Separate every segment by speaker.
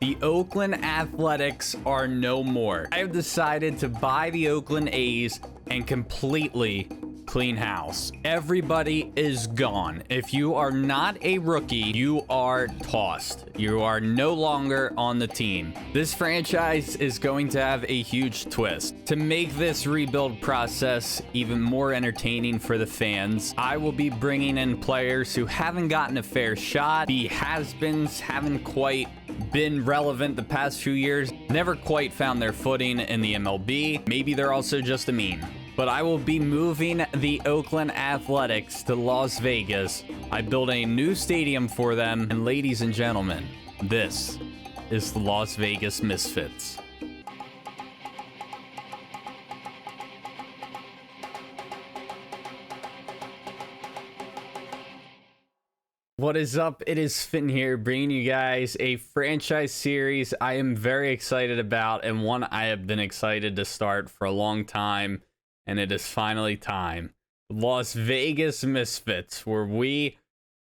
Speaker 1: The Oakland Athletics are no more. I have decided to buy the Oakland A's and completely clean house. Everybody is gone. If you are not a rookie, you are tossed. You are no longer on the team. This franchise is going to have a huge twist. To make this rebuild process even more entertaining for the fans, I will be bringing in players who haven't gotten a fair shot. The has-beens haven't quite been relevant the past few years, never quite found their footing in the MLB. Maybe they're also just a meme. But I will be moving the Oakland Athletics to Las Vegas. I built a new stadium for them. And ladies and gentlemen, this is the Las Vegas Misfits. What is up? It is Finn here, bringing you guys a franchise series I am very excited about, and one I have been excited to start for a long time. And it is finally time. Las Vegas Misfits, where we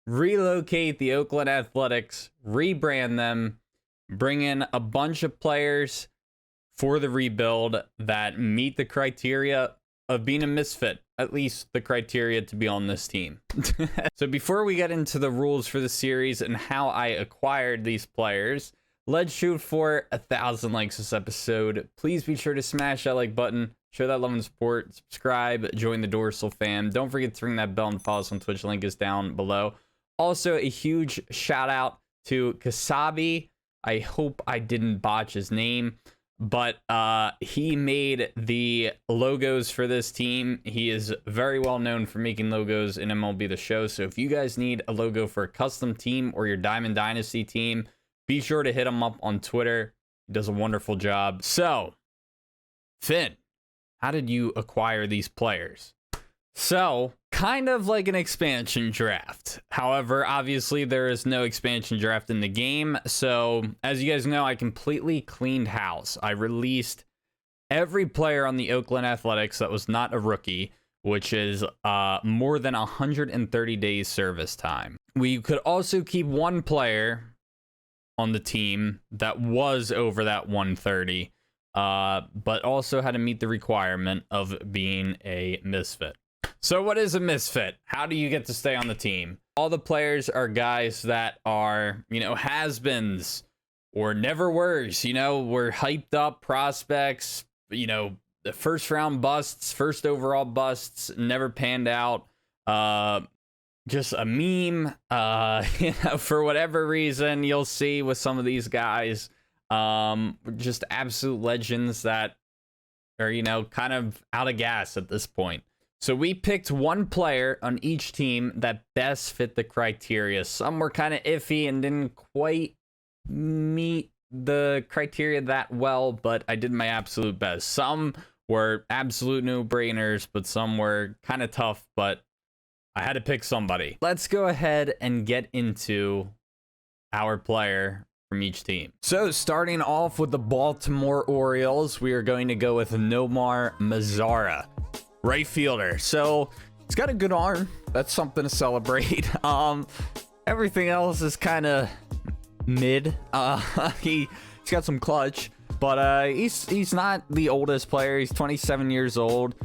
Speaker 1: relocate the Oakland Athletics, rebrand them, bring in a bunch of players for the rebuild that meet the criteria of being a Misfit, at least the criteria to be on this team. So before we get into the rules for the series and how I acquired these players, let's shoot for 1,000 likes this episode. Please be sure to smash that like button. Show that love and support, subscribe, join the Dorsal fam. Don't forget to ring that bell and follow us on Twitch. Link is down below. Also, a huge shout out to Kasabi. I hope I didn't botch his name, but he made the logos for this team. He is very well known for making logos in MLB The Show. So if you guys need a logo for a custom team or your Diamond Dynasty team, be sure to hit him up on Twitter. He does a wonderful job. So, Finn, how did you acquire these players? So, kind of like an expansion draft. However, obviously there is no expansion draft in the game. So, as you guys know, I completely cleaned house. I released every player on the Oakland Athletics that was not a rookie, which is more than 130 days service time. We could also keep one player on the team that was over that 130. But also had to meet the requirement of being a Misfit. So what is a Misfit? How do you get to stay on the team? All the players are guys that are, has-beens or never weres, were hyped up prospects, the first round busts, first overall busts, never panned out. Just a meme, for whatever reason, you'll see with some of these guys. Just absolute legends that are, kind of out of gas at this point. So we picked one player on each team that best fit the criteria. Some were kind of iffy and didn't quite meet the criteria that well, but I did my absolute best. Some were absolute no-brainers, but some were kind of tough, but I had to pick somebody. Let's go ahead and get into our player from each team. So starting off with the Baltimore Orioles, we are going to go with Nomar Mazara, right fielder. So he's got a good arm. That's something to celebrate. Everything else is kind of mid. He's got some clutch, but he's not the oldest player. He's 27 years old.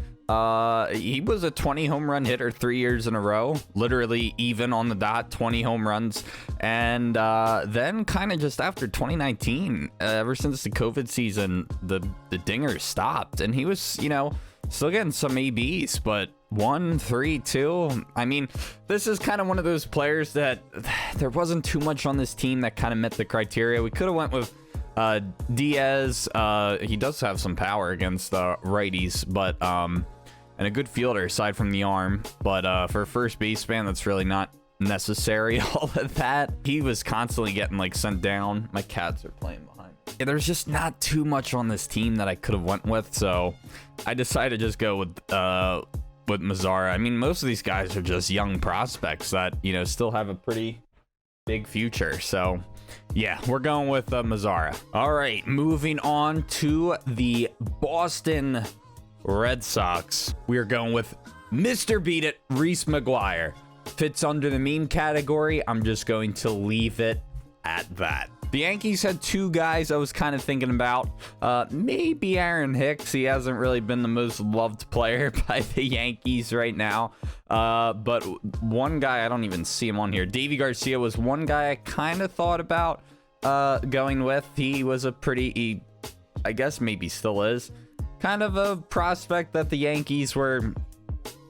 Speaker 1: He was a 20 home run hitter 3 years in a row, literally even on the dot, 20 home runs. And then kind of just after 2019, ever since the COVID season, the dingers stopped, and he was, still getting some ABs, but 1, 3, 2. I mean, this is kind of one of those players that there wasn't too much on this team that kind of met the criteria. We could have went with Diaz. He does have some power against righties, but and a good fielder aside from the arm, but for a first baseman, that's really not necessary. All of that, he was constantly getting sent down. My cats are playing behind. Yeah, there's just not too much on this team that I could have went with, so I decided to just go with Mazara. I mean, most of these guys are just young prospects that still have a pretty big future, so yeah, we're going with Mazara. All right, moving on to the Boston Red Sox. We are going with Mr. Beat It, Reese McGuire. Fits under the meme category. I'm just going to leave it at that. The Yankees had two guys I was kind of thinking about. Maybe Aaron Hicks. He hasn't really been the most loved player by the Yankees right now. But one guy, I don't even see him on here. Davy Garcia was one guy I kind of thought about going with. He was a pretty, I guess maybe still is, kind of a prospect that the Yankees were,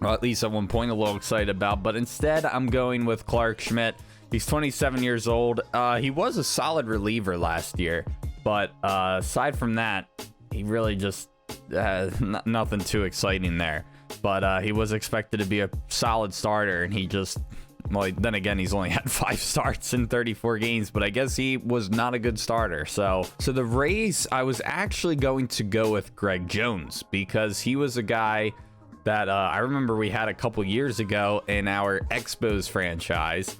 Speaker 1: well, at least at one point, a little excited about. But instead, I'm going with Clark Schmidt. He's 27 years old. He was a solid reliever last year, but aside from that, he really just nothing too exciting there. But he was expected to be a solid starter, and he just, well, then again, he's only had 5 starts in 34 games, but I guess he was not a good starter. So the Rays, I was actually going to go with Greg Jones, because he was a guy that I remember we had a couple years ago in our Expos franchise.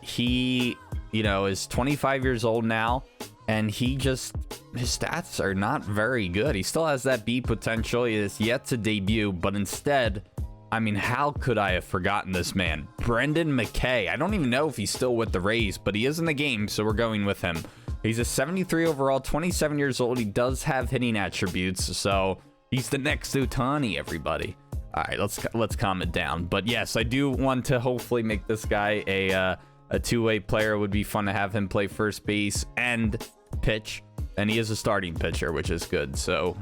Speaker 1: He, you know, is 25 years old now, and his stats are not very good. He still has that B potential. He is yet to debut, but instead, I mean, how could I have forgotten this man? Brendan McKay. I don't even know if he's still with the Rays, but he is in the game, so we're going with him. He's a 73 overall, 27 years old. He does have hitting attributes, so he's the next Ohtani, everybody. All right, let's calm it down. But yes, I do want to hopefully make this guy a two-way player. It would be fun to have him play first base and pitch, and he is a starting pitcher, which is good. So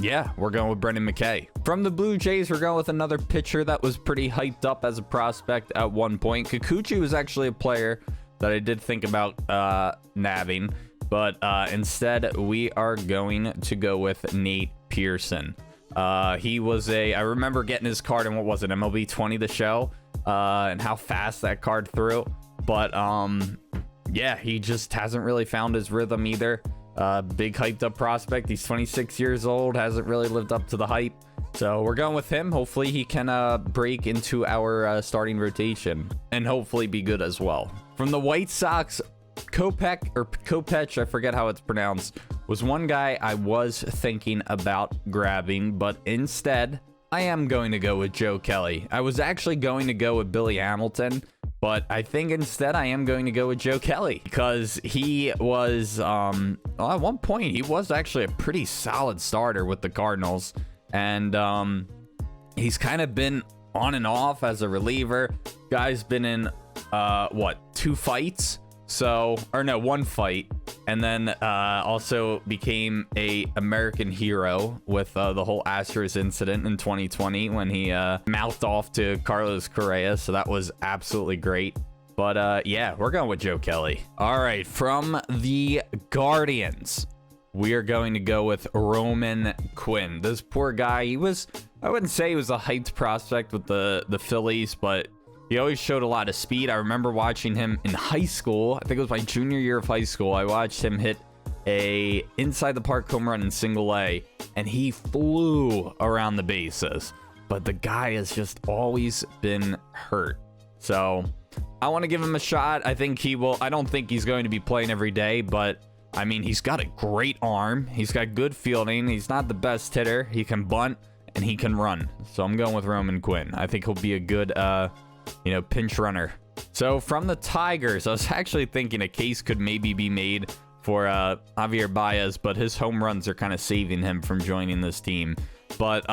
Speaker 1: yeah, we're going with Brendan McKay. From the Blue Jays, we're going with another pitcher that was pretty hyped up as a prospect at one point. Kikuchi was actually a player that I did think about nabbing, but instead we are going to go with Nate Pearson. He was I remember getting his card in, what was it, MLB 20, the show, and how fast that card threw. But yeah, he just hasn't really found his rhythm either. Big hyped up prospect. He's 26 years old, hasn't really lived up to the hype. So we're going with him. Hopefully he can break into our starting rotation and hopefully be good as well. From the White Sox, Kopech, I forget how it's pronounced, was one guy I was thinking about grabbing, but instead I am going to go with Joe Kelly. I was actually going to go with Billy Hamilton, but I think instead I am going to go with Joe Kelly, because he was, well, at one point he was actually a pretty solid starter with the Cardinals, and he's kind of been on and off as a reliever. Guy's been in, what, 2 fights? So, or no, 1 fight, and then also became a American hero with the whole Astros incident in 2020 when he mouthed off to Carlos Correa. So that was absolutely great. But yeah, we're going with Joe Kelly. All right, from the Guardians, we are going to go with Roman Quinn. This poor guy, I wouldn't say he was a hyped prospect with the Phillies, but he always showed a lot of speed. I remember watching him in high school. I think it was my junior year of high school. I watched him hit a inside the park home run in single A, and he flew around the bases. But the guy has just always been hurt. So I want to give him a shot. I think he will. I don't think he's going to be playing every day, but I mean, he's got a great arm. He's got good fielding. He's not the best hitter. He can bunt and he can run. So I'm going with Roman Quinn. I think he'll be a good pinch runner. So from the Tigers, I was actually thinking a case could maybe be made for Javier Baez, but his home runs are kind of saving him from joining this team. But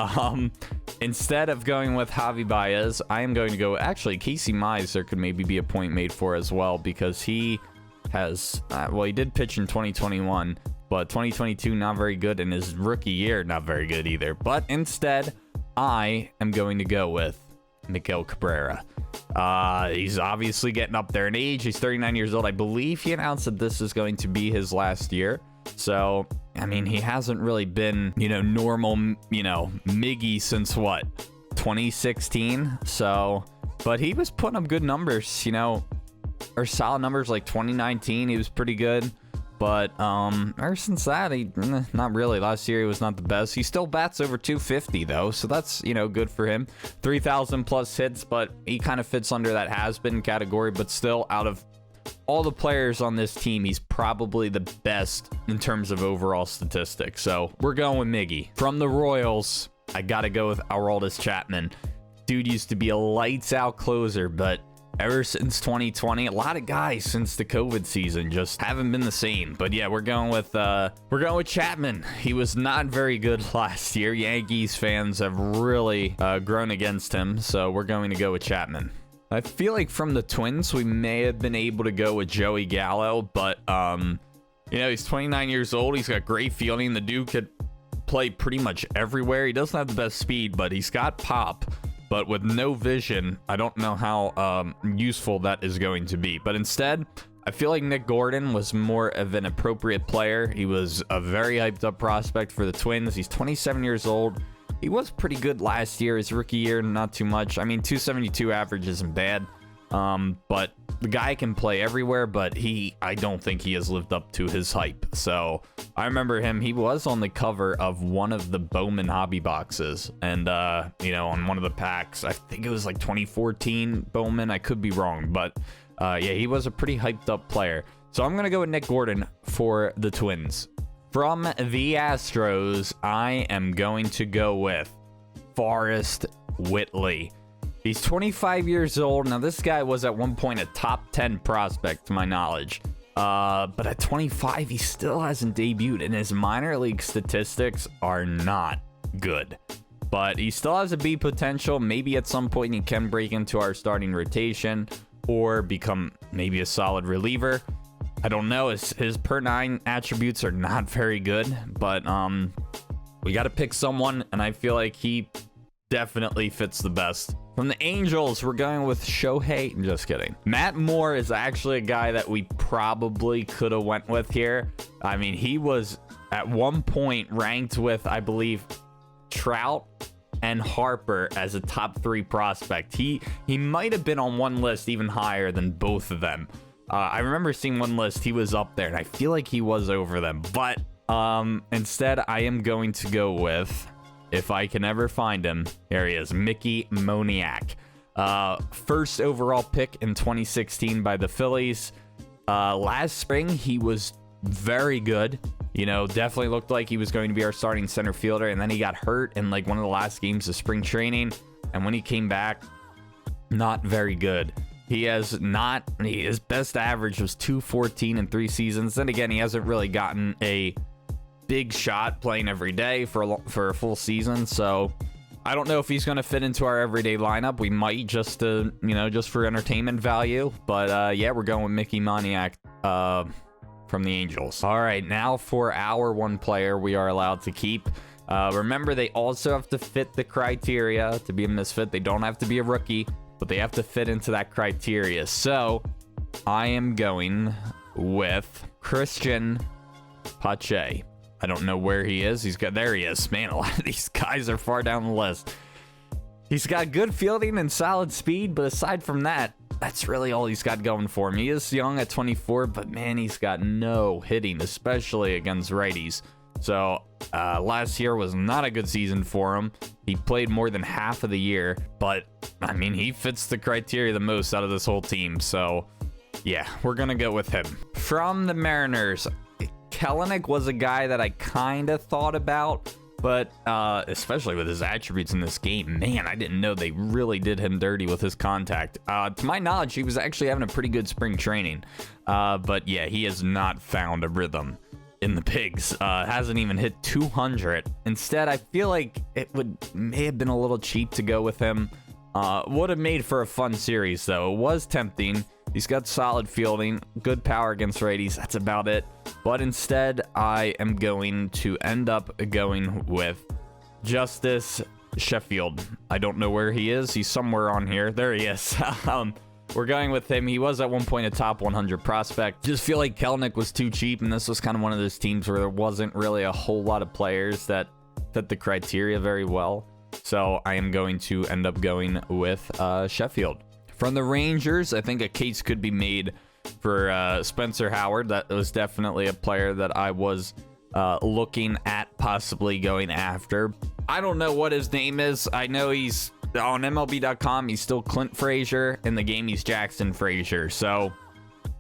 Speaker 1: instead of going with Javi Baez, I am going to go, actually, Casey Mize, there could maybe be a point made for as well, because he has, he did pitch in 2021, but 2022, not very good, and his rookie year, not very good either. But instead, I am going to go with Miguel Cabrera. He's obviously getting up there in age. He's 39 years old. I believe he announced that this is going to be his last year. So, I mean, he hasn't really been, normal, Miggy since what, 2016? So, but he was putting up good numbers, or solid numbers like 2019. He was pretty good. But ever since that, not really. Last year, he was not the best. He still bats over 250, though, so that's, good for him. 3,000 plus hits, but he kind of fits under that has-been category. But still, out of all the players on this team, he's probably the best in terms of overall statistics. So we're going with Miggy. From the Royals, I got to go with Aroldis Chapman. Dude used to be a lights-out closer, but ever since 2020. A lot of guys since the COVID season just haven't been the same. But yeah, we're going with Chapman. He was not very good last year. Yankees fans have really grown against him, so we're going to go with Chapman. I feel like from the Twins, we may have been able to go with Joey Gallo, but you know, he's 29 years old. He's got great fielding. The dude could play pretty much everywhere. He doesn't have the best speed, but he's got pop. But with no vision, I don't know how useful that is going to be. But instead, I feel like Nick Gordon was more of an appropriate player. He was a very hyped up prospect for the Twins. He's 27 years old. He was pretty good last year. His rookie year, not too much. I mean, 272 average isn't bad. But the guy can play everywhere, but I don't think he has lived up to his hype. So I remember him. He was on the cover of one of the Bowman hobby boxes, and you know, on one of the packs. I think it was like 2014 Bowman. I could be wrong, but yeah, he was a pretty hyped up player. So I'm gonna go with Nick Gordon for the Twins. From the Astros, I am going to go with Forrest Whitley. He's 25 years old. Now, this guy was at one point a top 10 prospect, to my knowledge. But at 25, he still hasn't debuted, and his minor league statistics are not good. But he still has a B potential. Maybe at some point he can break into our starting rotation or become maybe a solid reliever. I don't know. His per 9 attributes are not very good, but we got to pick someone, and I feel like he definitely fits the best. From the Angels, we're going with Shohei. Just kidding. Matt Moore is actually a guy that we probably could have went with here. I mean, he was at one point ranked with, I believe, Trout and Harper as a top 3 prospect. He might have been on one list even higher than both of them. I remember seeing one list, he was up there, and I feel like he was over them. But instead, I am going to go with, if I can ever find him, here he is, Mickey Moniak. First overall pick in 2016 by the Phillies. Last spring, he was very good. You know, definitely looked like he was going to be our starting center fielder, and then he got hurt in like one of the last games of spring training. And when he came back, not very good. His best average was 214 in 3 seasons. Then again, he hasn't really gotten a big shot playing every day for a full season. So I don't know if he's going to fit into our everyday lineup. We might just just for entertainment value. But yeah, we're going with Mickey Moniak from the Angels. All right, now for our one player we are allowed to keep. Remember, they also have to fit the criteria to be a misfit. They don't have to be a rookie, but they have to fit into that criteria. So I am going with Christian Pache. I don't know where he is. There he is. Man, a lot of these guys are far down the list. He's got good fielding and solid speed, but aside from that, that's really all he's got going for him. He is young at 24, but man, he's got no hitting, especially against righties. So last year was not a good season for him. He played more than half of the year, but I mean, he fits the criteria the most out of this whole team. So yeah, we're going to go with him. From the Mariners, Kelenic was a guy that I kind of thought about, but especially with his attributes in this game, man, I didn't know they really did him dirty with his contact. To my knowledge, he was actually having a pretty good spring training. But yeah, he has not found a rhythm in the Pigs. Hasn't even hit 200. Instead, I feel like it may have been a little cheap to go with him. Would have made for a fun series, though. It was tempting. He's got solid fielding, good power against righties. That's about it. But instead, I am going to end up going with Justice Sheffield. I don't know where he is. He's somewhere on here. There he is. We're going with him. He was at one point a top 100 prospect. Just feel like Kelenic was too cheap, and this was kind of one of those teams where there wasn't really a whole lot of players that fit the criteria very well. So I am going to end up going with Sheffield. From the Rangers, I think a case could be made for Spencer Howard. That was definitely a player that I was looking at possibly going after. I don't know what his name is. I know he's on MLB.com. He's still Clint Frazier. In the game, he's Jackson Frazier. So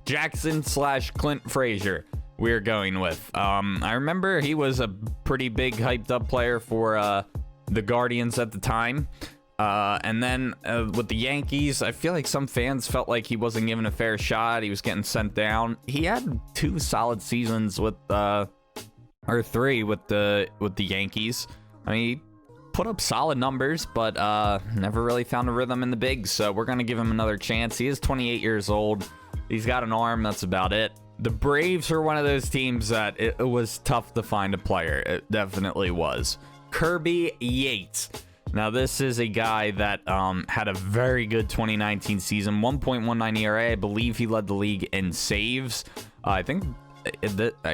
Speaker 1: Jackson/Clint Frazier we're going with. I remember he was a pretty big hyped up player for the Guardians at the time. And then with the Yankees, I feel like some fans felt like he wasn't given a fair shot. He was getting sent down. He had 2 solid seasons with, or 3 with the Yankees. I mean, he put up solid numbers, but never really found a rhythm in the bigs. So we're gonna give him another chance. He is 28 years old. He's got an arm. That's about it. The Braves are one of those teams that it was tough to find a player. It definitely was. Kirby Yates. Now, this is a guy that had a very good 2019 season, 1.19 ERA. I believe he led the league in saves. I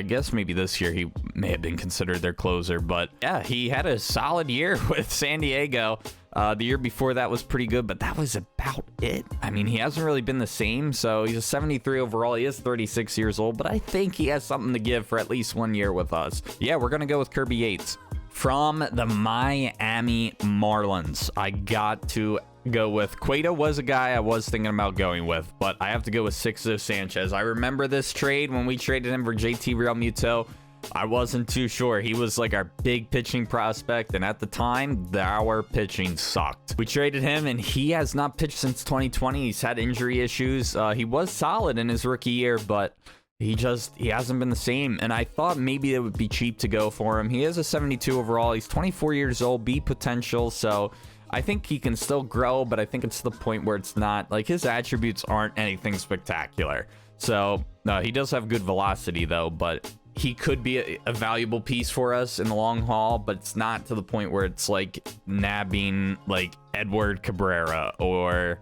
Speaker 1: guess maybe this year he may have been considered their closer, but yeah, he had a solid year with San Diego. The year before that was pretty good, but that was about it. I mean, he hasn't really been the same, so he's a 73 overall. He is 36 years old, but I think he has something to give for at least 1 year with us. Yeah, we're going to go with Kirby Yates. From the Miami Marlins, I got to go with Cueto. Was a guy I was thinking about going with, but I have to go with Sixto Sanchez. I remember this trade when we traded him for JT Realmuto. I wasn't too sure. He was like our big pitching prospect, and at the time, our pitching sucked. We traded him, and he has not pitched since 2020. He's had injury issues. He was solid in his rookie year, but he hasn't been the same, and I thought maybe it would be cheap to go for him. He is a 72 overall. He's 24 years old, B potential, so I think he can still grow, but I think it's the point where it's not, like, his attributes aren't anything spectacular. So, he does have good velocity, though, but he could be a valuable piece for us in the long haul, but it's not to the point where it's, like, nabbing, like, Edward Cabrera or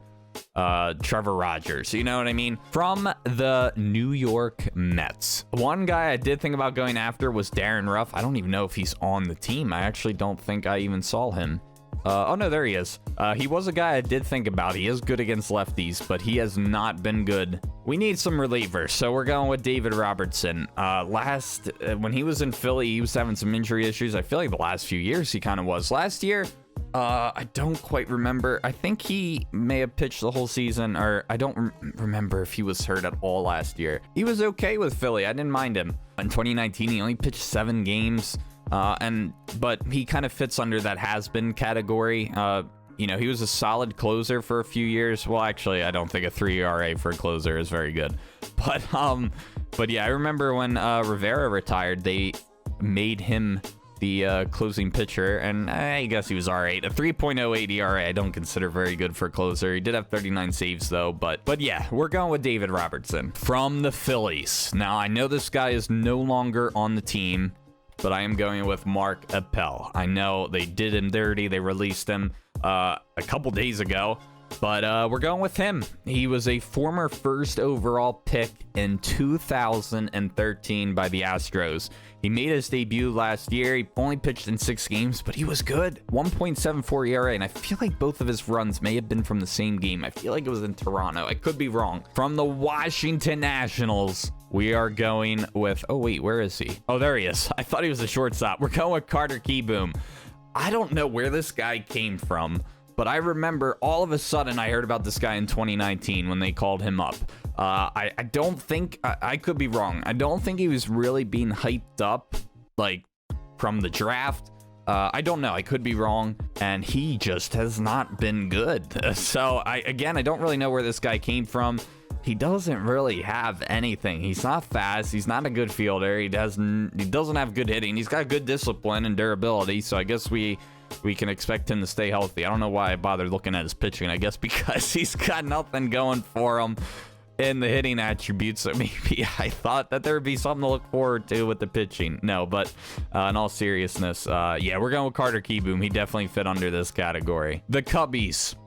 Speaker 1: Trevor Rogers, you know what I mean? From the New York Mets, one guy I did think about going after was Darren Ruff. I don't even know if he's on the team. I actually don't think I even saw him. Oh no, there he is. He was a guy I did think about. He is good against lefties, but he has not been good. We need some relievers, so we're going with David Robertson. When he was in Philly, he was having some injury issues. I feel like the last few years he kind of was. Last year, I don't quite remember. I think he may have pitched the whole season, or I don't remember if he was hurt at all last year. He was okay with Philly. I didn't mind him. In 2019, he only pitched 7 games, but he kind of fits under that has-been category. You know, he was a solid closer for a few years. Well, actually, I don't think a 3 ERA for a closer is very good. But yeah, I remember when Rivera retired, they made him the closing pitcher, and I guess he was all right. A 3.08 ERA I don't consider very good for a closer. He did have 39 saves, though, but yeah, we're going with David Robertson. From the Phillies. Now, I know this guy is no longer on the team, but I am going with Mark Appel. I know they did him dirty. They released him a couple days ago, but we're going with him. He was a former first overall pick in 2013 by the Astros. He made his debut last year. He only pitched in 6 games, but he was good. 1.74 ERA, and I feel like both of his runs may have been from the same game. I feel like it was in Toronto. I could be wrong. From the Washington Nationals, we are going with... Oh, wait, where is he? Oh, there he is. I thought he was a shortstop. We're going with Carter Kieboom. I don't know where this guy came from, but I remember all of a sudden I heard about this guy in 2019 when they called him up. I don't think, I could be wrong. I don't think he was really being hyped up, like, from the draft. I don't know. I could be wrong. And he just has not been good. So, I don't really know where this guy came from. He doesn't really have anything. He's not fast. He's not a good fielder. He doesn't have good hitting. He's got good discipline and durability. So, I guess we can expect him to stay healthy. I don't know why I bothered looking at his pitching. I guess because he's got nothing going for him in the hitting attributes. So maybe I thought that there would be something to look forward to with the pitching. No, but in all seriousness, yeah, we're going with Carter Kieboom. He definitely fit under this category. The Cubbies.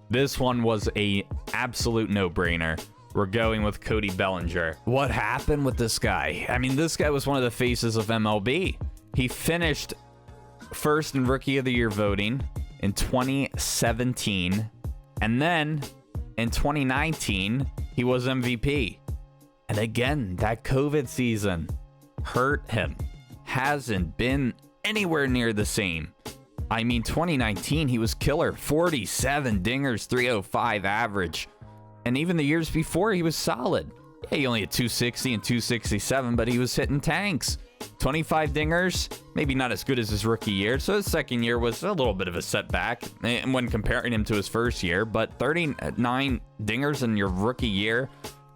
Speaker 1: This one was a absolute no-brainer. We're going with Cody Bellinger. What happened with this guy? I mean, this guy was one of the faces of MLB. He finished first in Rookie of the Year voting in 2017, and then in 2019 he was MVP. And again, that COVID season hurt him. Hasn't been anywhere near the same. I mean, 2019 he was killer. 47 dingers, 305 average, and even the years before he was solid. Yeah, he only had 260 and 267, but he was hitting tanks.
Speaker 2: 25 dingers, maybe not as good as his rookie year. So his second year was a little bit of a setback when comparing him to his first year. But 39 dingers in your rookie year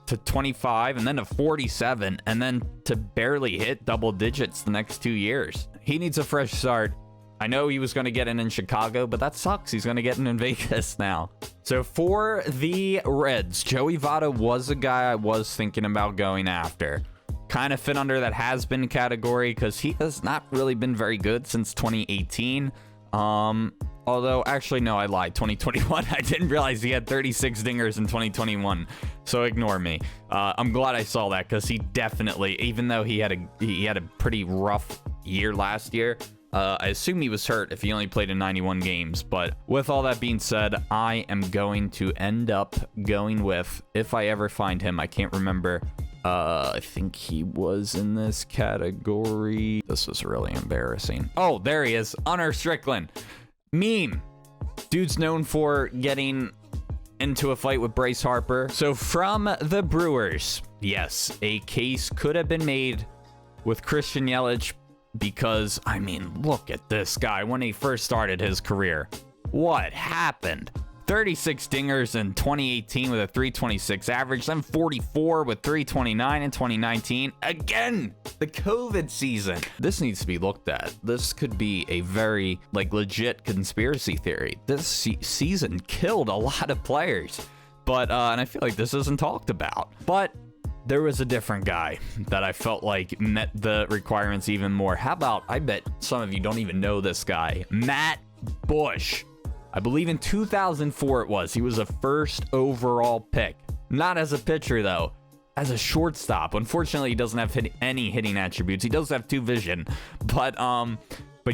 Speaker 2: to 25 and then to 47 and then to barely hit double digits the next 2 years. He needs a fresh start. I know he was going to get in Chicago, but that sucks. He's going to get in Vegas now. So for the Reds, Joey Votto was a guy I was thinking about going after. Kind of fit under that has-been category because he has not really been very good since 2018. Although, actually, no, I lied. 2021, I didn't realize he had 36 dingers in 2021. So ignore me. I'm glad I saw that because he definitely, even though he had a pretty rough year last year, I assume he was hurt if he only played in 91 games. But with all that being said, I am going to end up going with, if I ever find him, I can't remember. I think he was in this category. This is really embarrassing. Oh, there he is. Hunter Strickland. Meme. Dude's known for getting into a fight with Bryce Harper. So from the Brewers, yes, a case could have been made with Christian Yelich because, I mean, look at this guy when he first started his career. What happened? 36 dingers in 2018 with a 326 average, then 44 with 329 in 2019. Again, the COVID season. This needs to be looked at. This could be a very, legit conspiracy theory. This season killed a lot of players, but, and I feel like this isn't talked about. But there was a different guy that I felt like met the requirements even more. How about, I bet some of you don't even know this guy, Matt Bush. I believe in 2004 it was. He was a first overall pick. Not as a pitcher, though. As a shortstop. Unfortunately, he doesn't have any hitting attributes. He does have 2 vision. But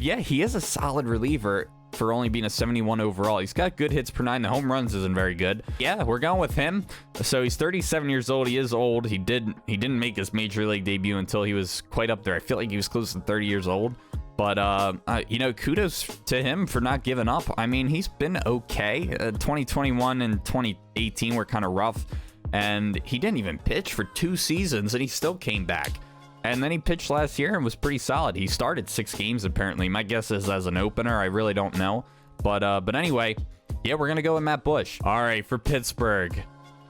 Speaker 2: yeah, he is a solid reliever for only being a 71 overall. He's got good hits per 9. The home runs isn't very good. Yeah, we're going with him. So he's 37 years old. He is old. He didn't make his major league debut until he was quite up there. I feel like he was close to 30 years old. But, kudos to him for not giving up. I mean, he's been okay. 2021 and 2018 were kind of rough. And he didn't even pitch for 2 seasons, and he still came back. And then he pitched last year and was pretty solid. He started 6 games, apparently. My guess is as an opener. I really don't know. But anyway, yeah, we're going to go with Matt Bush. All right, for Pittsburgh.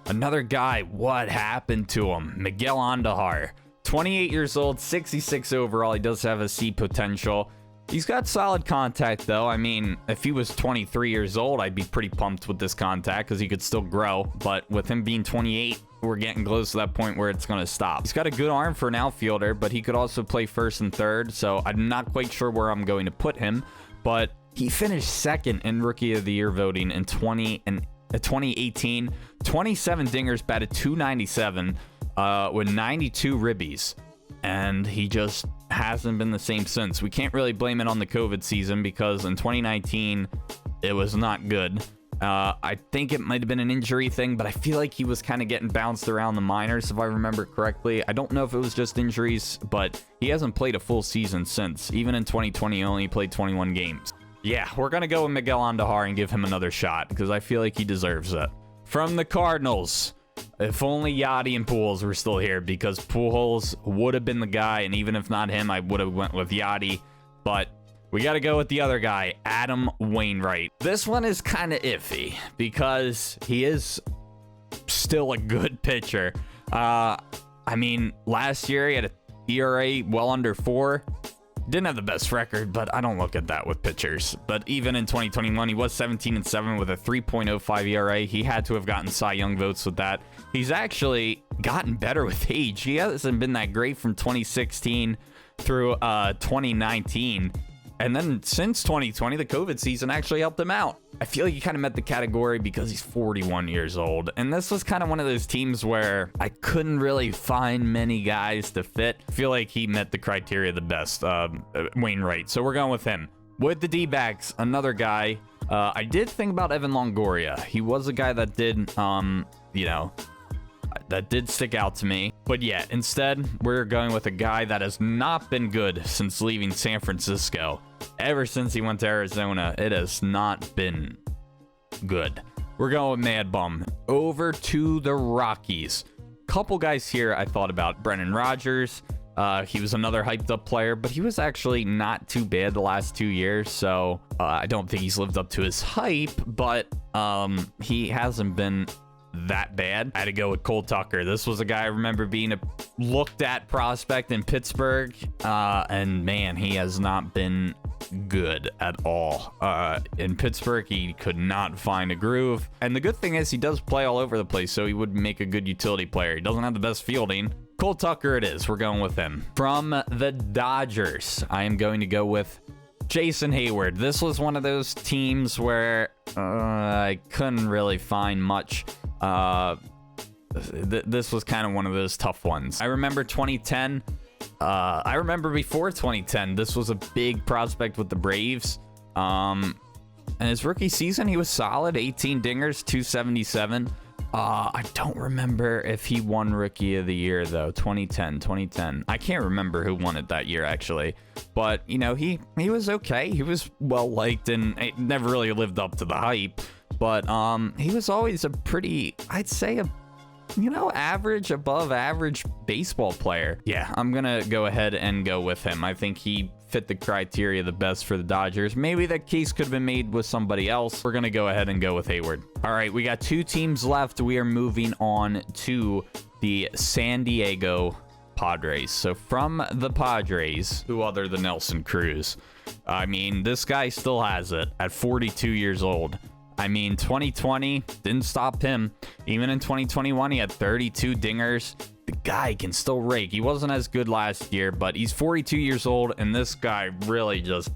Speaker 2: Another guy, what happened to him? Miguel Andujar. 28 years old, 66 overall. He does have a C potential. He's got solid contact, though. I mean, if he was 23 years old, I'd be pretty pumped with this contact because he could still grow. But with him being 28, we're getting close to that point where it's going to stop. He's got a good arm for an outfielder, but he could also play first and third. So I'm not quite sure where I'm going to put him. But he finished second in Rookie of the Year voting in 2018. 27 dingers, batted .297. With 92 ribbies, and he just hasn't been the same since. We can't really blame it on the COVID season because in 2019 it was not good. I think it might have been an injury thing, but I feel like he was kind of getting bounced around the minors if I remember correctly. I don't know if it was just injuries, but he hasn't played a full season since. Even in 2020 he only played 21 games. Yeah, we're gonna go with Miguel Andujar and give him another shot because I feel like he deserves it. From the Cardinals, if only Yachty and Pujols were still here, because Pujols would have been the guy, and even if not him, I would have went with Yachty. But we got to go with the other guy, Adam Wainwright. This one is kind of iffy because he is still a good pitcher. I mean, last year he had an ERA well under 4. Didn't have the best record, but I don't look at that with pitchers. But even in 2021, he was 17-7 with a 3.05 ERA. He had to have gotten Cy Young votes with that. He's actually gotten better with age. He hasn't been that great from 2016 through 2019. And then since 2020, the COVID season actually helped him out. I feel like he kind of met the category because he's 41 years old. And this was kind of one of those teams where I couldn't really find many guys to fit. I feel like he met the criteria the best, Wainwright. So we're going with him. With the D-backs, another guy. I did think about Evan Longoria. He was a guy that did, that did stick out to me. But yeah, instead, we're going with a guy that has not been good since leaving San Francisco. Ever since he went to Arizona, it has not been good. We're going with Mad Bum. Over to the Rockies. Couple guys here I thought about. Brendan Rodgers. He was another hyped up player, but he was actually not too bad the last 2 years. So I don't think he's lived up to his hype, but he hasn't been that bad. I had to go with Cole Tucker. This was a guy I remember being a looked at prospect in Pittsburgh, and man, he has not been good at all. In Pittsburgh, he could not find a groove, and the good thing is he does play all over the place, so he would make a good utility player. He doesn't have the best fielding. Cole Tucker it is. We're going with him. From the Dodgers, I am going to go with Jason Hayward. This was one of those teams where I couldn't really find much. This was kind of one of those tough ones. I remember 2010. I remember before 2010, this was a big prospect with the Braves. And his rookie season, he was solid. 18 dingers, 277. I don't remember if he won Rookie of the Year, though. 2010. I can't remember who won it that year, actually. But, you know, he was okay. He was well-liked, and it never really lived up to the hype. But he was always a pretty, I'd say, average, above average baseball player. Yeah, I'm going to go ahead and go with him. I think he fit the criteria the best for the Dodgers. Maybe that case could have been made with somebody else. We're going to go ahead and go with Hayward. All right, we got 2 teams left. We are moving on to the San Diego Padres. So from the Padres, who other than Nelson Cruz? I mean, this guy still has it at 42 years old. I mean, 2020 didn't stop him. Even in 2021, he had 32 dingers. The guy can still rake. He wasn't as good last year, but he's 42 years old, and this guy really just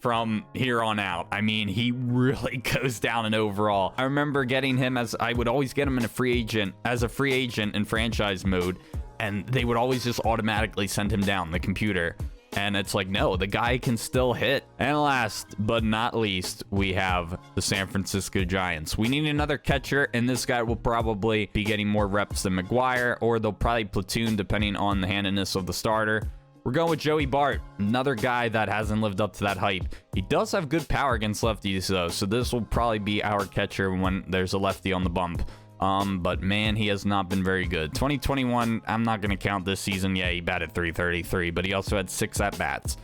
Speaker 2: from here on out. I mean, he really goes down in overall. I remember getting him I would always get him in a free agent in franchise mode, and they would always just automatically send him down the computer. And it's like, no, the guy can still hit. And last but not least, we have the San Francisco Giants. We need another catcher, and this guy will probably be getting more reps than McGuire, or they'll probably platoon depending on the handedness of the starter. We're going with Joey Bart, another guy that hasn't lived up to that hype. He does have good power against lefties, though, so this will probably be our catcher when there's a lefty on the bump. But man, he has not been very good. 2021, I'm not going to count this season. Yeah, he batted .333, but he also had 6 at-bats.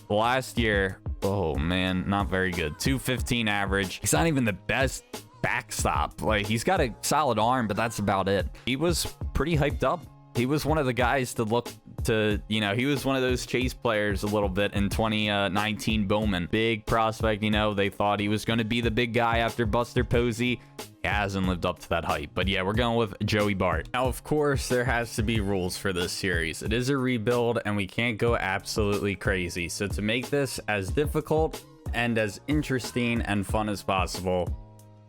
Speaker 2: Last year, oh man, not very good. .215 average. He's not even the best backstop. Like, he's got a solid arm, but that's about it. He was pretty hyped up. He was one of the guys to look to, he was one of those chase players a little bit in 2019 Bowman. Big prospect, they thought he was going to be the big guy after Buster Posey. He hasn't lived up to that hype. But yeah, we're going with Joey Bart. Now, of course, there has to be rules for this series. It is a rebuild, and we can't go absolutely crazy. So to make this as difficult and as interesting and fun as possible,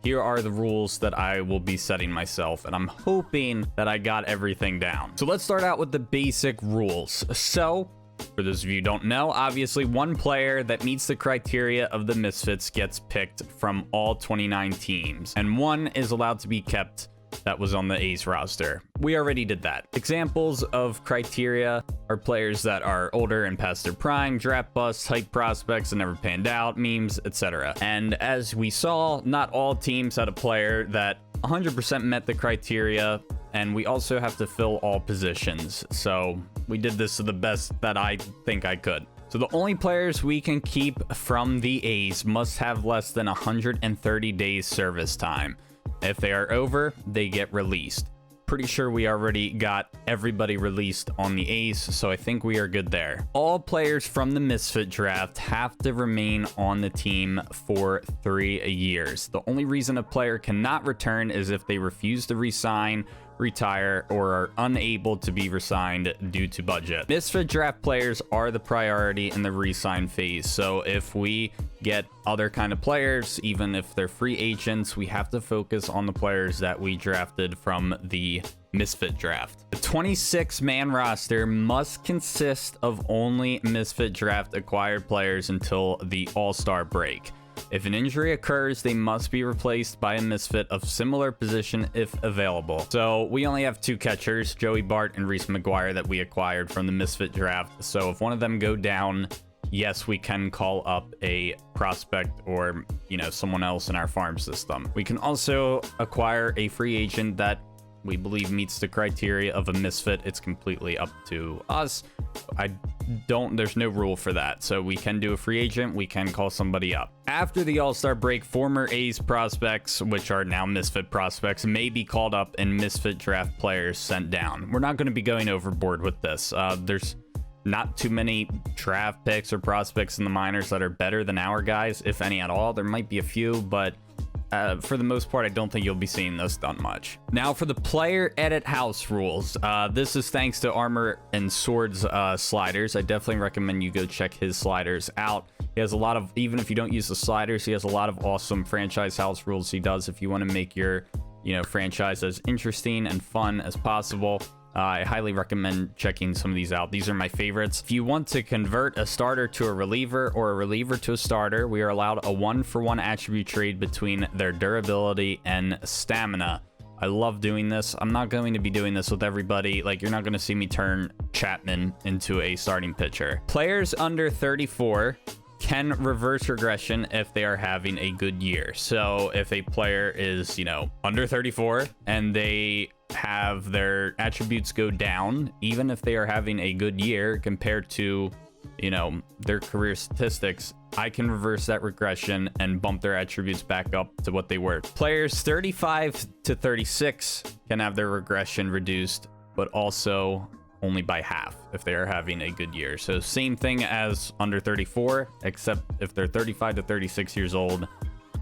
Speaker 2: here are the rules that I will be setting myself, and I'm hoping that I got everything down. So let's start out with the basic rules. So, for those of you who don't know, obviously one player that meets the criteria of the Misfits gets picked from all 29 teams, and one is allowed to be kept that was on the A's roster. We already did that. Examples of criteria are players that are older and past their prime, draft busts, hype prospects that never panned out, memes, etc. And as we saw, not all teams had a player that 100% met the criteria, and we also have to fill all positions. So we did this to the best that I think I could. So the only players we can keep from the A's must have less than 130 days service time. If they are over, they get released. Pretty sure we already got everybody released on the A's, so I think we are good there. All players from the Misfit draft have to remain on the team for 3 years. The only reason a player cannot return is if they refuse to re-sign, retire, or are unable to be re-signed due to budget. Misfit draft players are the priority in the re-sign phase, so if we get other kind of players, even if they're free agents, we have to focus on the players that we drafted from the Misfit draft. The 26-man roster must consist of only Misfit draft acquired players until the All-Star break. If an injury occurs, they must be replaced by a Misfit of similar position if available. So we only have 2 catchers, Joey Bart and Reese McGuire, that we acquired from the Misfit draft. So if one of them go down, yes, we can call up a prospect or, someone else in our farm system. We can also acquire a free agent that
Speaker 1: we believe meets the criteria of a misfit, it's completely up to us. There's no rule for that. So we can do a free agent, we can call somebody up. After the All-Star break, former A's prospects, which are now misfit prospects, may be called up and misfit draft players sent down. We're not going to be going overboard with this. There's not too many draft picks or prospects in the minors that are better than our guys, if any at all. There might be a few, but for the most part, I don't think you'll be seeing this done much. Now for the player edit house rules. This is thanks to Armor and Swords sliders. I definitely recommend you go check his sliders out. He has a lot of, even if you don't use the sliders, he has a lot of awesome franchise house rules he does if you want to make your, franchise as interesting and fun as possible. I highly recommend checking some of these out. These are my favorites. If you want to convert a starter to a reliever or a reliever to a starter, we are allowed a 1-for-1 attribute trade between their durability and stamina. I love doing this. I'm not going to be doing this with everybody. Like, you're not going to see me turn Chapman into a starting pitcher. Players under 34 can reverse regression if they are having a good year. So if a player is, under 34 and they have their attributes go down, even if they are having a good year compared to, their career statistics, I can reverse that regression and bump their attributes back up to what they were. Players 35 to 36 can have their regression reduced, but also only by half if they are having a good year. So same thing as under 34, except if they're 35 to 36 years old,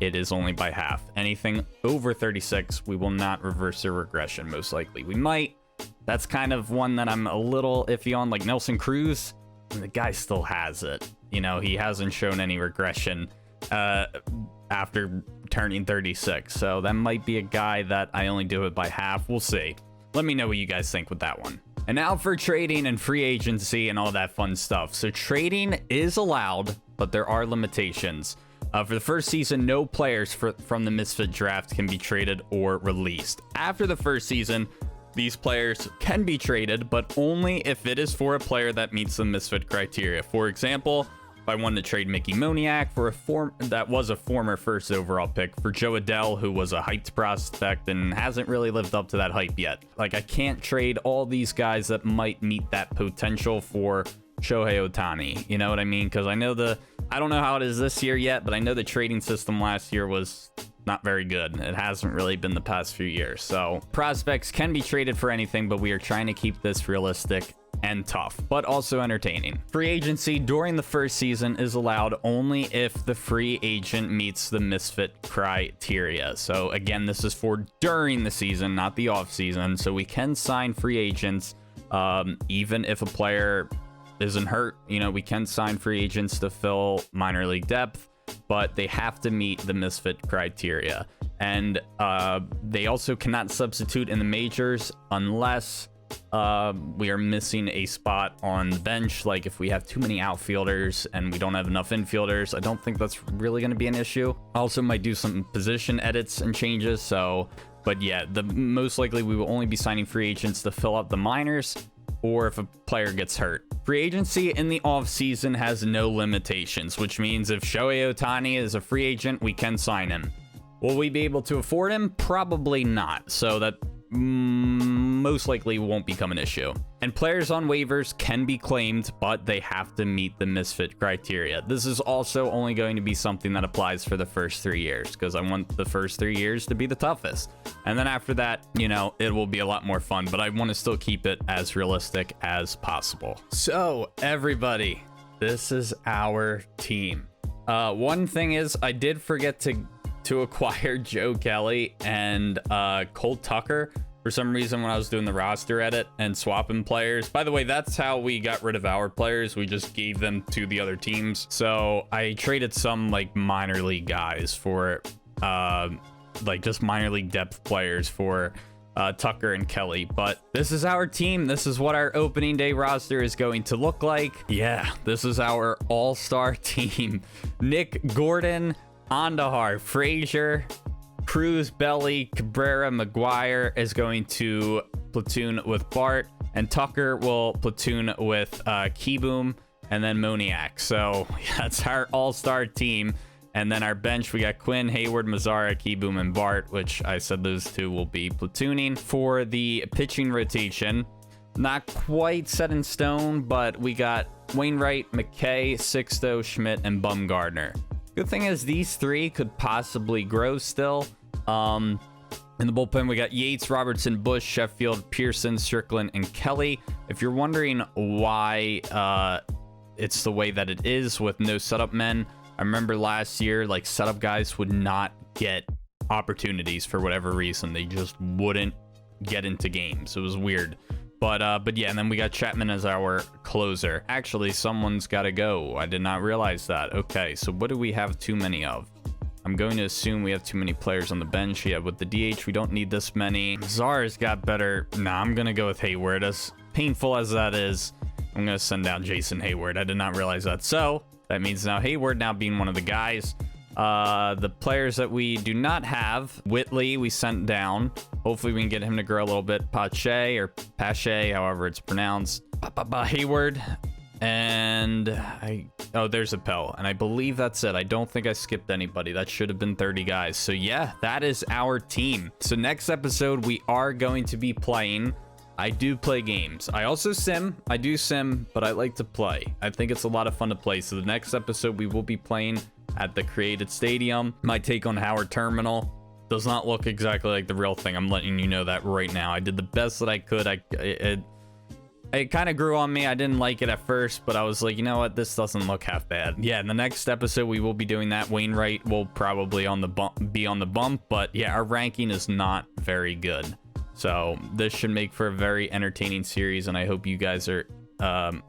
Speaker 1: it is only by half. Anything over 36, we will not reverse their regression, most likely. We might. That's kind of one that I'm a little iffy on, like Nelson Cruz. The guy still has it. He hasn't shown any regression after turning 36. So that might be a guy that I only do it by half. We'll see. Let me know what you guys think with that one. And now for trading and free agency and all that fun stuff. So trading is allowed, but there are limitations. For the first season, no players from the Misfit draft can be traded or released. After the first season, these players can be traded, but only if it is for a player that meets the Misfit criteria. For example, if I wanted to trade Mickey Moniak for that was a former first overall pick for Joe Adell, who was a hyped prospect and hasn't really lived up to that hype yet. Like, I can't trade all these guys that might meet that potential for Shohei Ohtani. You know what I mean? Because I don't know how it is this year yet, but I know the trading system last year was not very good. It hasn't really been the past few years. So prospects can be traded for anything, but we are trying to keep this realistic and tough, but also entertaining. Free agency during the first season is allowed only if the free agent meets the Misfit criteria. So again, this is for during the season, not the off season. So we can sign free agents even if a player isn't hurt. We can sign free agents to fill minor league depth, but they have to meet the Misfit criteria. And they also cannot substitute in the majors unless we are missing a spot on the bench. Like if we have too many outfielders and we don't have enough infielders, I don't think that's really going to be an issue. Also might do some position edits and changes. So, but yeah, most likely we will only be signing free agents to fill up the minors, or if a player gets hurt. Free agency in the offseason has no limitations, which means if Shohei Ohtani is a free agent, we can sign him. Will we be able to afford him? Probably not. So that most likely won't become an issue. And players on waivers can be claimed, but they have to meet the Misfit criteria. This is also only going to be something that applies for the first 3 years, because I want the first 3 years to be the toughest. And then after that, it will be a lot more fun, but I want to still keep it as realistic as possible. So everybody, this is our team. One thing is, I did forget to acquire Joe Kelly and Cole Tucker for some reason when I was doing the roster edit and swapping players. By the way, that's how we got rid of our players. We just gave them to the other teams. So I traded some like minor league guys for like just minor league depth players for Tucker and Kelly. But this is our team. This is what our opening day roster is going to look like. Yeah, this is our all-star team. Nick Gordon, Andahar, Frazier, Cruz, Belly, Cabrera, McGuire is going to platoon with Bart, and Tucker will platoon with Keyboom, and then Moniak. So yeah, that's our all-star team. And then our bench, we got Quinn, Hayward, Mazzara, Keyboom, and Bart, which I said those two will be platooning. For the pitching rotation, not quite set in stone, but we got Wainwright, McKay, Sixto, Schmidt, and Bumgardner. Good thing is these three could possibly grow still. In the bullpen, we got Yates, Robertson, Bush, Sheffield, Pearson, Strickland, and Kelly. If you're wondering why it's the way that it is with no setup men, I remember last year, like, setup guys would not get opportunities for whatever reason. They just wouldn't get into games. It was weird. But yeah, and then we got Chapman as our closer. Actually, someone's got to go. I did not realize that. Okay, so what do we have too many of? I'm going to assume we have too many players on the bench. Yeah, with the DH, we don't need this many. Zara's got better. Nah, I'm going to go with Hayward. As painful as that is, I'm going to send down Jason Hayward. I did not realize that. So that means now Hayward now being one of the guys. The players that we do not have, Whitley, we sent down. Hopefully we can get him to grow a little bit. Pache, or Pache, however it's pronounced. Hayward. And there's Appel. And I believe that's it. I don't think I skipped anybody. That should have been 30 guys. So yeah, that is our team. So next episode, we are going to be playing. I do play games. I also sim. I do sim, but I like to play. I think it's a lot of fun to play. So the next episode, we will be playing at the Created Stadium. My take on Howard Terminal does not look exactly like the real thing. I'm letting you know that right now. I did the best that I could. It kind of grew on me. I didn't like it at first, but I was like, you know what? This doesn't look half bad. Yeah, in the next episode, we will be doing that. Wainwright will probably be on the bump, but yeah, our ranking is not very good. So this should make for a very entertaining series, and I hope you guys are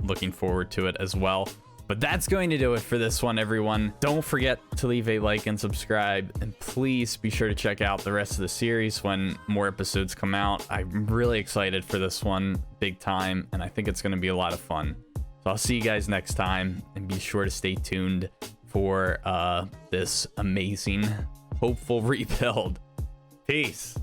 Speaker 1: looking forward to it as well. But that's going to do it for this one, everyone. Don't forget to leave a like and subscribe, and please be sure to check out the rest of the series when more episodes come out. I'm really excited for this one, big time, and I think it's going to be a lot of fun. So I'll see you guys next time, and be sure to stay tuned for this amazing, hopeful rebuild. Peace.